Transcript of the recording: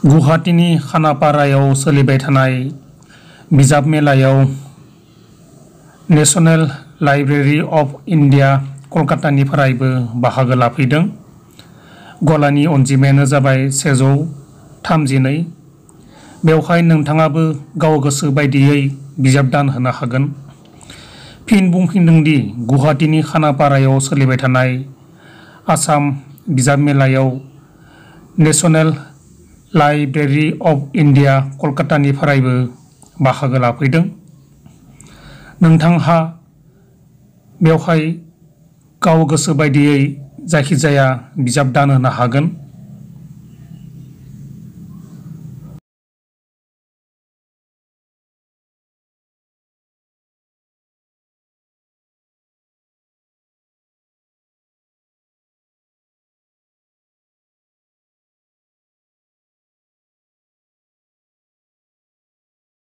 गुवाहाटीनि खानापारायाव सोलिबाय थानाय बिजाब मेलायाव नेशनेल लाइब्रेरी अफ इन्डिया कलकातानिफ्रायबो बाहागो लाफैदों। गलानि अनजिमायानो जाबाय 132। बेवहाय नोंथाङाबो गाव गोसो बायदियै बिजाब दान होनो हागोन। फिन बुंफिनदों दि गुवाहाटीनि खानापारायाव सोलिबाय थानाय आसाम बिजाब मेलायाव नेशनेल लाइब्रेरी अफ इन्डिया कलकातानिफ्रायबो बाहागो लाफैदों। नोंथांहा बेवहाय गाव गोसो बायदियै जायखिजाया बिजाब दान होनो हागोन।